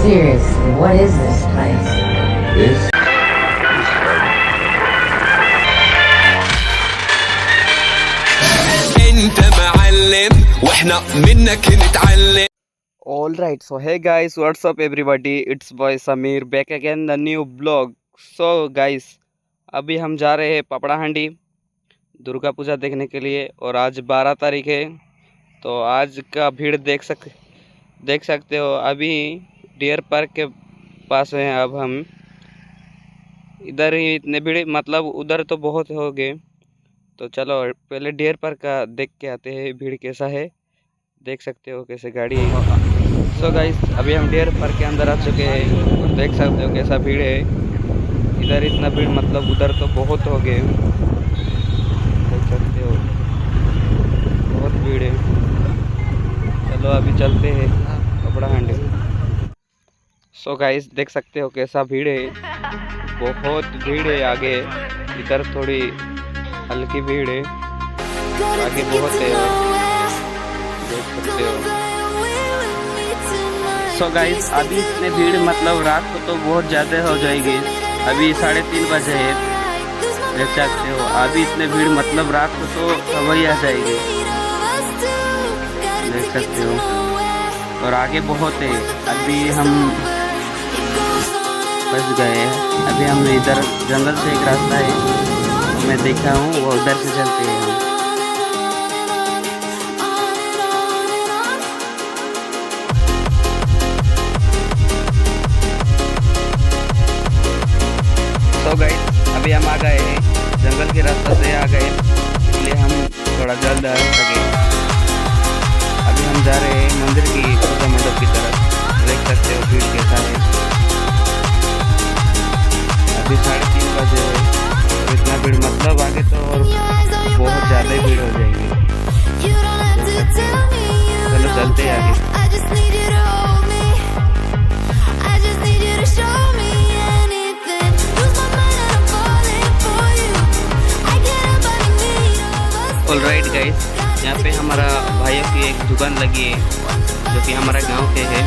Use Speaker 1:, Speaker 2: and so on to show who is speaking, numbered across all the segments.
Speaker 1: Seriously, what is this place?
Speaker 2: This
Speaker 3: انت معلم واحنا منك نتعلم.
Speaker 4: All right, so hey guys, what's up everybody? It's boy Samir back again the new vlog. So guys, अभी हम जा रहे हैं पापड़ाहांडी दुर्गा पूजा देखने के लिए और आज 12 तारीख है। तो आज का भीड़ देख सकते हो। अभी डियर पार्क के पास हैं। अब हम इधर ही इतने भीड़, मतलब उधर तो बहुत हो गए। तो चलो पहले डियर पार्क का देख के आते हैं भीड़ कैसा है। देख सकते हो कैसे गाड़ी है। सो गाइस, अभी हम डियर पार्क के अंदर आ चुके हैं और देख सकते हो कैसा भीड़ है। इधर इतना भीड़, मतलब उधर तो बहुत हो गए। देख सकते हो बहुत भीड़ है। चलो अभी चलते हैं पापड़ाहांडी। सो गाइस, देख सकते हो कैसा भीड़ है। बहुत भीड़ है आगे। इधर थोड़ी हल्की भीड़ है, आगे बहुत है, देख सकते हो। सो गाइस, अभी इतने भीड़, मतलब रात को तो बहुत ज़्यादा हो जाएगी। अभी 3:30 बजे है, देख सकते हो। अभी इतने भीड़, मतलब रात को तो हवाई आ जाएगी, देख सकते हो। और आगे बहुत है। अभी हम फंस गए हैं। अभी हम इधर जंगल से एक रास्ता है, मैं देखा हूँ, वो उधर से चलते हैं हम। तो गाइस, अभी हम आ गए हैं, जंगल के रास्ते से आ गए, इसलिए हम थोड़ा जल्द आ सके। अभी हम जा रहे हैं मंदिर की पूजा मंडप की तरफ। देख सकते हो भीड़ कैसा है। अभी 3:30 बजे है और इतना भीड़, मतलब आगे तो और बहुत ज़्यादा भीड़ हो जाएगी। चलो चलते हैं आगे। ऑलराइट गाइस, यहाँ पे हमारा भाइयों की एक दुकान लगी है, जो कि हमारा गांव के है।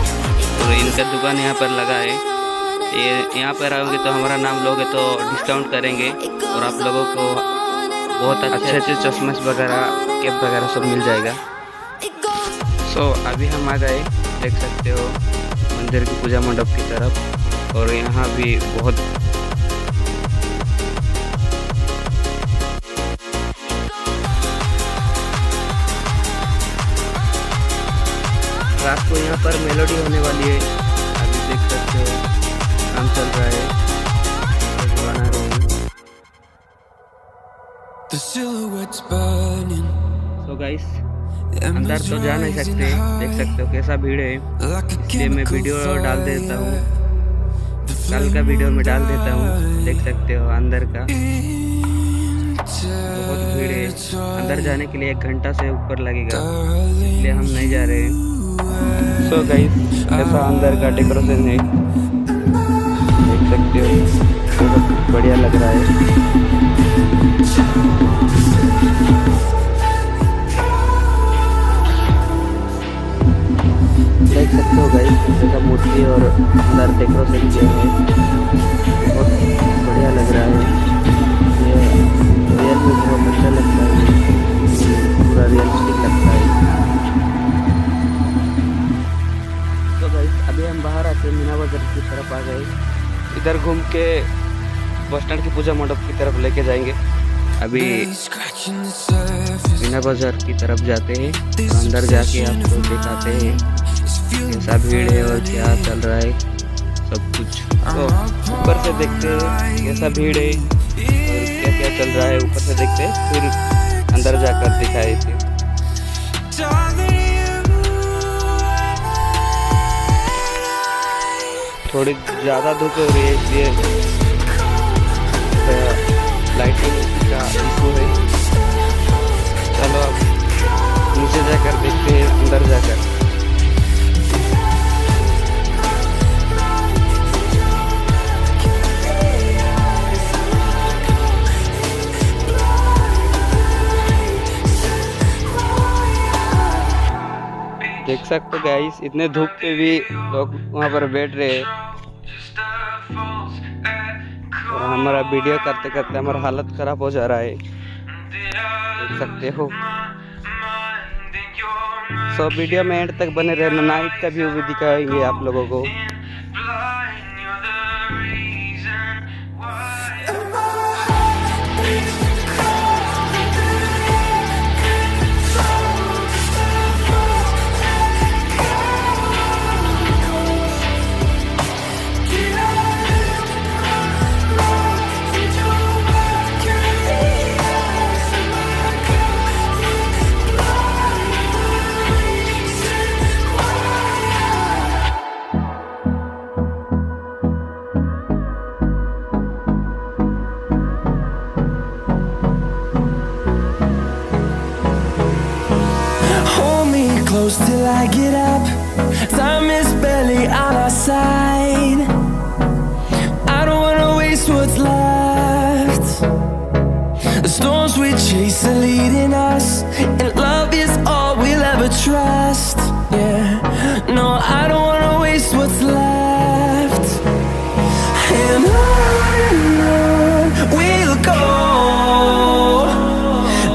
Speaker 4: और इनका दुकान यहाँ पर लगा है। ये यहाँ पर आओगे तो हमारा नाम लोगे तो डिस्काउंट करेंगे और आप लोगों को बहुत अच्छे अच्छे चश्मे वगैरह, कैप वगैरह सब मिल जाएगा। सो अभी हम आ गए, देख सकते हो, मंदिर की पूजा मंडप की तरफ। और यहाँ भी बहुत रात को यहाँ पर मेलोडी होने वाली है। अभी देख सकते हो काम चल रहा है, बना रहे हैं। सो गाइस, अंदर तो जा नहीं सकते, देख सकते हो कैसा भीड़ है, इसलिए मैं वीडियो डाल देता हूँ, कल का वीडियो में डाल देता हूँ। देख सकते हो अंदर का बहुत भीड़ है। अंदर जाने के लिए 1 घंटा से ऊपर लगेगा, इसलिए हम नहीं जा रहे हैं। सो गाइस, ऐसा अंदर का डेकोरेशन है, देख सकते हो, बहुत बढ़िया लग रहा है। देख सकते हो गाइस, जैसा मूर्ति और अंदर डेकोरेशन किया है, बहुत बढ़िया लग रहा है। ये रियल में बहुत अच्छा लगता है, पूरा रियलिस्टिक लगता है। तो गाइस, अभी हम बाहर आके मीना बाजार की तरफ आ गए। इधर घूम के बस स्टैंड की पूजा मंडप की तरफ लेके जाएंगे। अभी मीना बाजार की तरफ जाते हैं और अंदर जाके आपको दिखाते हैं कैसा भीड़ है और क्या चल रहा है, सब कुछ। तो ऊपर से देखते हैं कैसा भीड़ है और क्या क्या चल रहा है, ऊपर से देखते हैं, फिर अंदर जाकर दिखाए थे। थोड़ी ज़्यादा धूप हो रही है, इसलिए लाइटिंग का इशू है। चलो अब नीचे जाकर देखते हैं, अंदर जाकर। देख सकते हो गाइस, इतने धूप पे भी लोग वहाँ पर बैठ रहे हैं और हमारा वीडियो करते करते हमारा हालत खराब हो जा रहा है, देख सकते हो। सो वीडियो में एंड तक बने रहना, नाइट का व्यू भी दिखाएंगे आप लोगों को।
Speaker 2: Close till I get up. Time is barely on our side. I don't wanna waste what's left. The storms we chase are leading us, and love is all we'll ever trust. Yeah, no, I don't wanna waste what's left. And on we'll go,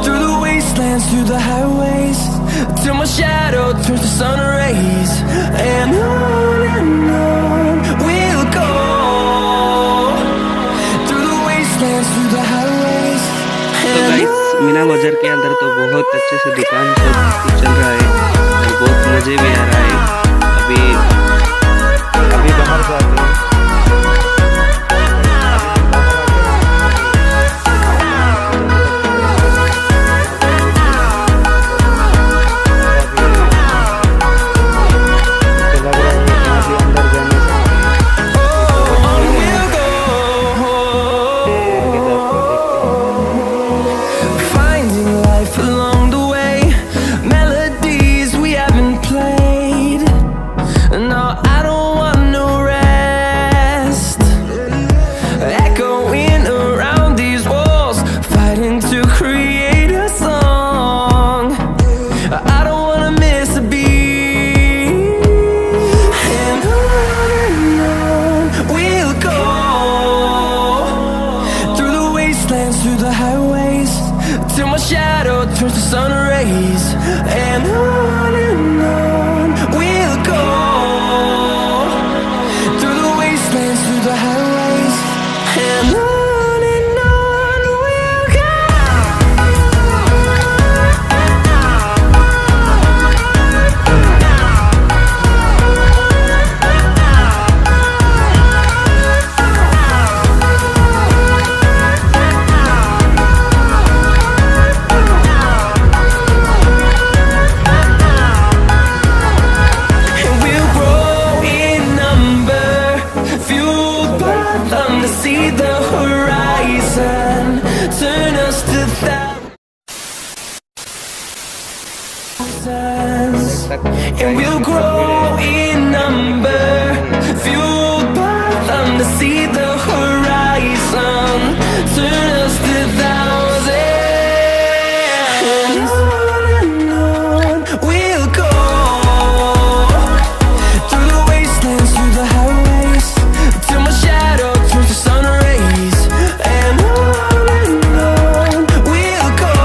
Speaker 2: through the wastelands, through the highways, till my shadow turns to sun rays. And on we'll go, through the wastelands, through the highways.
Speaker 4: तो guys, Meena बाजार के अंदर तो बहुत अच्छे से दुकान सब चल रहा है और बहुत मज़े भी आ रहा है। अभी बाहर जाते हैं।
Speaker 2: Through the highways, till my shadow turns to sun rays. And on we'll go, through the wastelands, through the highways. And on we'll go. See the horizon, turn us to thousands, and we'll grow in number, fueled by them to see the horizon, turn us to thousands. And on we'll go, through the wastelands, through the highways, till my shadow turns to sun rays. And on we'll go,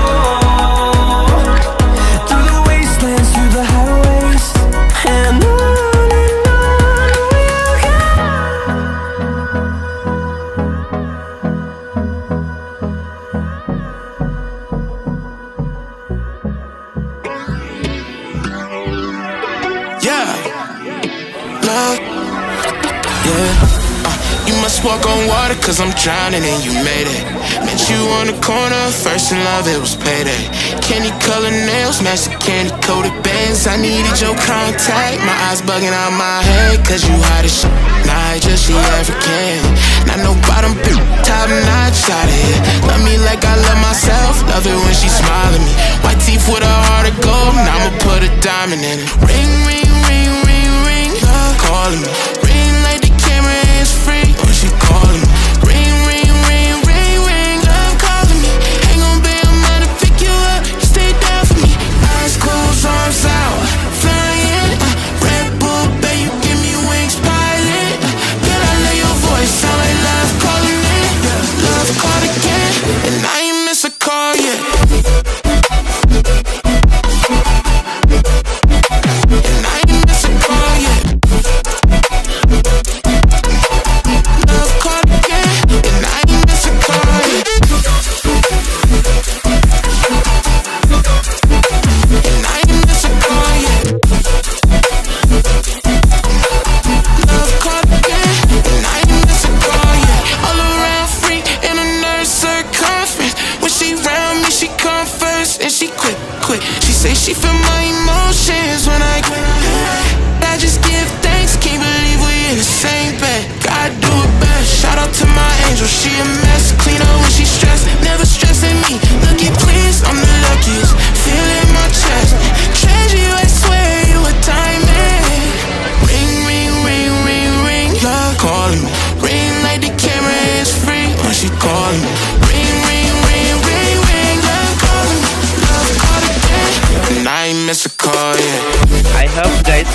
Speaker 2: through the wastelands, through the highways. And on we'll go.
Speaker 5: Yeah, love, yeah. You must walk on water, cause I'm drowning and you made it. Met you on the corner, first in love, it was payday. Candy colored nails, match the candy coated bands. I needed your contact, my eyes bugging out my head, cause you hot as shit. Nah, just she African. Not no bottom bitch, top notch out of here. Love me like I love myself, love it when she smile at me. White teeth with a heart of gold, and I'ma put a diamond in it. Ring, ring, ring, ring, ring, love calling me. Ring like the camera is free, or she calling me. Ring, ring, ring, ring, ring, love calling me. Ain't gon' be a man to pick you up, you stay down for me. Eyes closed, arms out, flying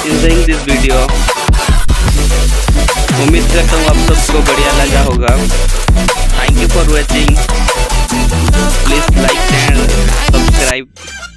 Speaker 4: enjoying this video. उम्मीद करता हूँ आप सबको बढ़िया लगा होगा. Thank you for watching. Please like and subscribe.